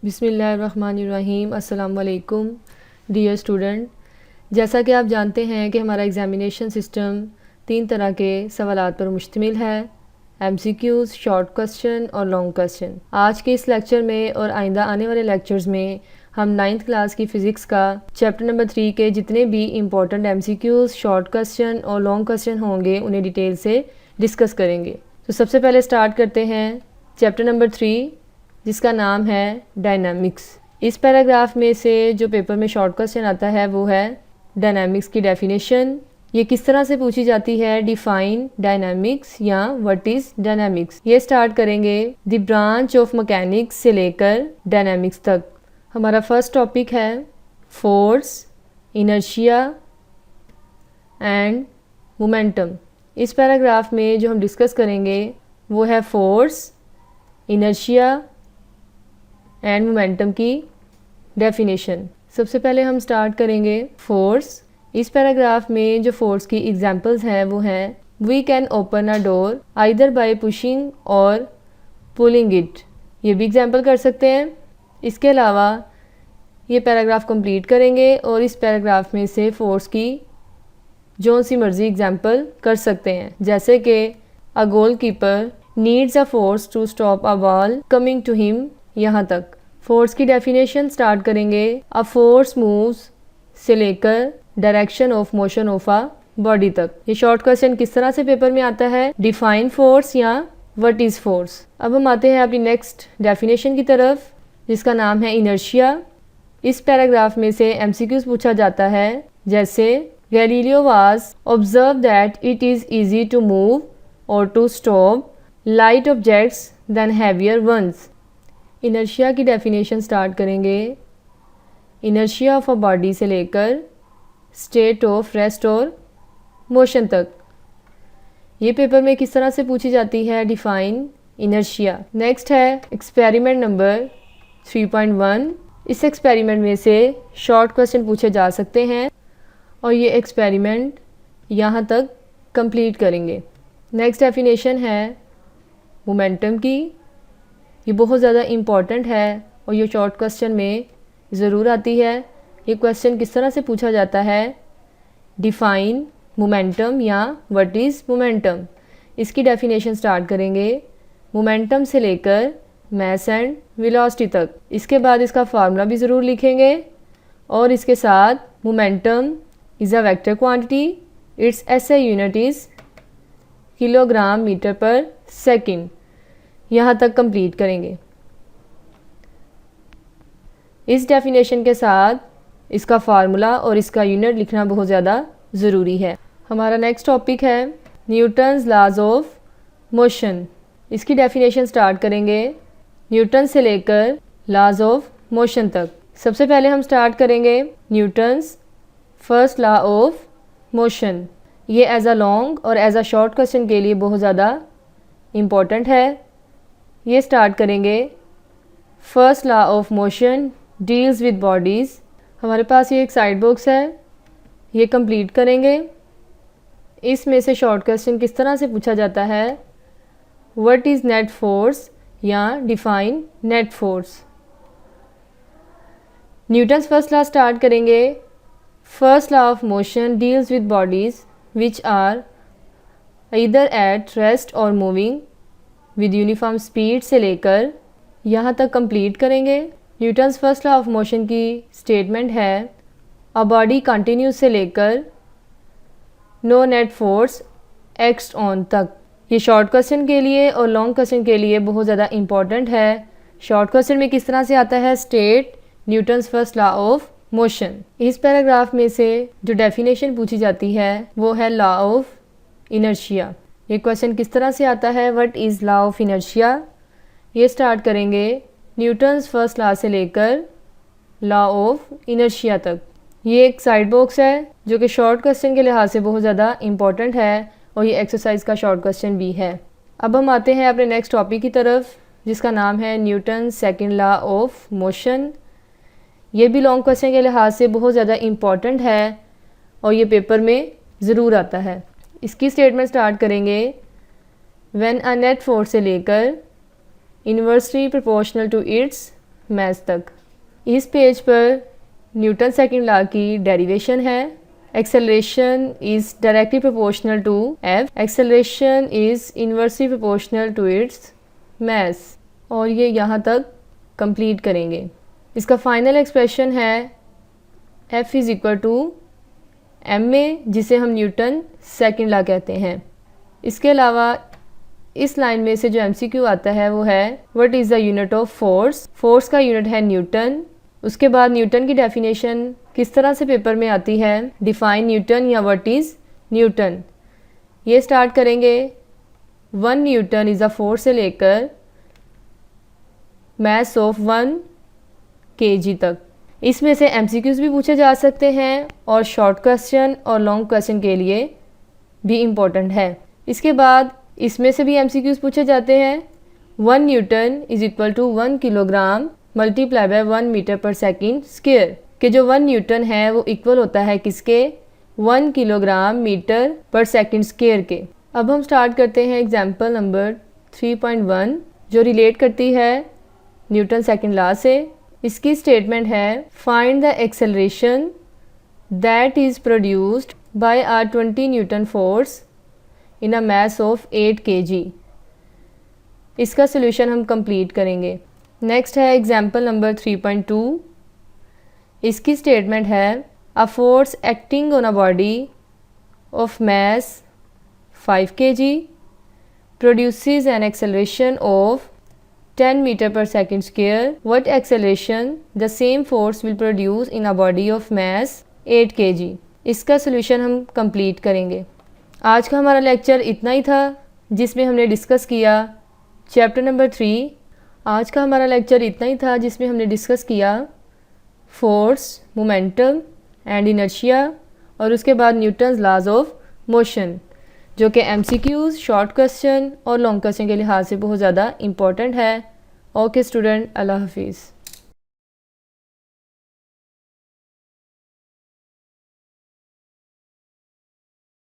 बिस्मिल्लाहिर्रहमानिर्रहीम। अस्सलाम वालेकुम डियर स्टूडेंट, जैसा कि आप जानते हैं कि हमारा एग्ज़ामिनेशन सिस्टम 3 तरह के सवालात पर मुश्तमिल है, MCQs, शॉर्ट क्वेश्चन और लॉन्ग क्वेश्चन। आज के इस लेक्चर में और आइंदा आने वाले लेक्चर्स में हम 9th क्लास की फ़िज़िक्स का चैप्टर नंबर 3 के जितने भी इम्पॉर्टेंट MCQs, शॉर्ट क्वेश्चन और लॉन्ग क्वेश्चन होंगे उन्हें डिटेल से डिस्कस करेंगे। तो सबसे पहले स्टार्ट करते हैं चैप्टर नंबर 3, जिसका नाम है डायनामिक्स। इस पैराग्राफ में से जो पेपर में शॉर्ट क्वेश्चन आता है वो है डायनामिक्स की डेफिनेशन। ये किस तरह से पूछी जाती है, डिफाइन डायनामिक्स या व्हाट इज़ डायनामिक्स। ये स्टार्ट करेंगे द ब्रांच ऑफ मैकेनिक्स से लेकर डायनामिक्स तक। हमारा फर्स्ट टॉपिक है फोर्स, इनर्शिया एंड मोमेंटम। इस पैराग्राफ में जो हम डिस्कस करेंगे वो है फोर्स, इनर्शिया एंड मोमेंटम की डेफिनेशन। सबसे पहले हम स्टार्ट करेंगे फोर्स। इस पैराग्राफ में जो फोर्स की एग्जांपल्स हैं वो हैं we can open a door either by pushing or pulling it. ये भी एग्जांपल कर सकते हैं। इसके अलावा ये पैराग्राफ कंप्लीट करेंगे और इस पैराग्राफ में से फोर्स की जो सी मर्जी एग्जांपल कर सकते हैं, जैसे कि a goalkeeper needs a force to stop a ball coming to him. यहाँ तक फोर्स की डेफिनेशन स्टार्ट करेंगे। अ फोर्स मूव्स से लेकर direction of motion of a body तक। ये शॉर्ट क्वेश्चन किस तरह से पेपर में आता है, डिफाइन फोर्स या व्हाट इज फोर्स। अब हम आते हैं अपनी नेक्स्ट डेफिनेशन की तरफ, जिसका नाम है इनर्शिया। इस पैराग्राफ में से MCQs पूछा जाता है, जैसे Galileo was observe that it is easy to move और to stop light objects than heavier ones. Inertia की डेफिनेशन स्टार्ट करेंगे। इनर्शिया ऑफ अ बॉडी से लेकर स्टेट ऑफ रेस्ट और मोशन तक। ये पेपर में किस तरह से पूछी जाती है, डिफाइन इनर्शिया। नेक्स्ट है एक्सपेरिमेंट नंबर 3.1। इस एक्सपेरिमेंट में से शॉर्ट क्वेश्चन पूछे जा सकते हैं और ये एक्सपेरिमेंट यहाँ तक कंप्लीट करेंगे। नेक्स्ट डेफिनेशन है मोमेंटम की। ये बहुत ज़्यादा इम्पॉर्टेंट है और ये शॉर्ट क्वेश्चन में ज़रूर आती है। ये क्वेश्चन किस तरह से पूछा जाता है, डिफाइन मोमेंटम या व्हाट इज़ मोमेंटम। इसकी डेफिनेशन स्टार्ट करेंगे मोमेंटम से लेकर मास एंड वेलोसिटी तक। इसके बाद इसका फार्मूला भी ज़रूर लिखेंगे और इसके साथ momentum is a vector quantity, its SI unit is kilogram metre per second. यहाँ तक कंप्लीट करेंगे। इस डेफिनेशन के साथ इसका फार्मूला और इसका यूनिट लिखना बहुत ज़्यादा ज़रूरी है। हमारा नेक्स्ट टॉपिक है न्यूटन्स लॉज ऑफ मोशन। इसकी डेफिनेशन स्टार्ट करेंगे न्यूटन से लेकर लॉज ऑफ मोशन तक। सबसे पहले हम स्टार्ट करेंगे Newton's first law of motion. ये एज अ लॉन्ग और एज अ शॉर्ट क्वेश्चन के लिए बहुत ज़्यादा इम्पॉर्टेंट है। ये स्टार्ट करेंगे first law of motion deals with bodies. हमारे पास ये एक साइड बॉक्स है, ये कंप्लीट करेंगे। इसमें से शॉर्ट क्वेश्चन किस तरह से पूछा जाता है, व्हाट इज़ नेट फोर्स या define net force. Newton's first law start करेंगे। First law of motion deals with bodies which are either at rest और मूविंग विद यूनिफॉर्म स्पीड से लेकर यहाँ तक कंप्लीट करेंगे। Newton's first law of motion की statement है अ बॉडी कंटिन्यूस से लेकर no net force act on तक। ये शॉर्ट क्वेश्चन के लिए और लॉन्ग क्वेश्चन के लिए बहुत ज़्यादा इम्पॉर्टेंट है। शॉर्ट क्वेश्चन में किस तरह से आता है, state Newton's first law of motion. इस पैराग्राफ में से जो डेफिनेशन पूछी जाती है वो है लॉ ऑफ इनर्शिया। ये क्वेश्चन किस तरह से आता है, what is law of inertia. ये स्टार्ट करेंगे न्यूटन्स फर्स्ट लॉ से लेकर लॉ ऑफ इनर्शिया तक। ये एक साइड बॉक्स है जो कि शॉर्ट क्वेश्चन के लिहाज से बहुत ज़्यादा इम्पॉर्टेंट है और ये एक्सरसाइज का शॉर्ट क्वेश्चन भी है। अब हम आते हैं अपने नेक्स्ट टॉपिक की तरफ, जिसका नाम है Newton second law of motion. ये भी लॉन्ग क्वेश्चन के लिहाज से बहुत ज़्यादा इम्पॉर्टेंट है और ये पेपर में ज़रूर आता है। इसकी स्टेटमेंट स्टार्ट करेंगे व्हेन अ नेट फोर्स से लेकर inversely proportional to its mass तक। इस पेज पर न्यूटन सेकंड लॉ की डेरिवेशन है। Acceleration is directly proportional to F, acceleration is inversely proportional to its mass, और ये यहाँ तक कंप्लीट करेंगे। इसका फाइनल एक्सप्रेशन है F is equal to ma, जिसे हम न्यूटन सेकंड लॉ कहते हैं। इसके अलावा इस लाइन में से जो MCQ आता है वो है what is the unit of force. Force का यूनिट है न्यूटन। उसके बाद न्यूटन की डेफिनेशन किस तरह से पेपर में आती है, डिफाइन न्यूटन या व्हाट इज़ न्यूटन। ये स्टार्ट करेंगे 1 न्यूटन इज़ अ फोर्स से लेकर मास ऑफ 1 kg तक। इसमें से MCQs भी पूछे जा सकते हैं और शॉर्ट क्वेश्चन और लॉन्ग क्वेश्चन के लिए भी इम्पोर्टेंट है। इसके बाद इसमें से भी MCQs पूछे जाते हैं। 1 Newton is equal to 1 kilogram multiply by 1 metre per second square, कि जो 1 न्यूटन है वो इक्वल होता है किसके, 1 kilogram metre per second square के। अब हम स्टार्ट करते हैं एग्जाम्पल नंबर 3.1 जो रिलेट करती है न्यूटन सेकंड लॉ से। इसकी स्टेटमेंट है find the acceleration that is produced by a 20 Newton force in a mass of 8 kg। इसका सोल्यूशन हम कंप्लीट करेंगे। नेक्स्ट है एग्जाम्पल नंबर 3.2। इसकी स्टेटमेंट है a force acting on a body of mass 5 kg produces an acceleration of 10 meter per second square. What acceleration the same force will produce in a body of mass 8 kg? इसका solution हम complete करेंगे। आज का हमारा lecture इतना ही था जिसमें हमने डिस्कस किया चैप्टर नंबर 3। आज का हमारा लेक्चर इतना ही था जिसमें हमने डिस्कस किया फोर्स, मोमेंटम एंड इनर्शिया, और उसके बाद न्यूटन्स लॉज ऑफ मोशन, जो कि MCQs, शॉर्ट क्वेश्चन और लॉन्ग क्वेश्चन के लिहाज से बहुत ज़्यादा इम्पॉर्टेंट है। ओके स्टूडेंट, अल्लाह हाफिज़।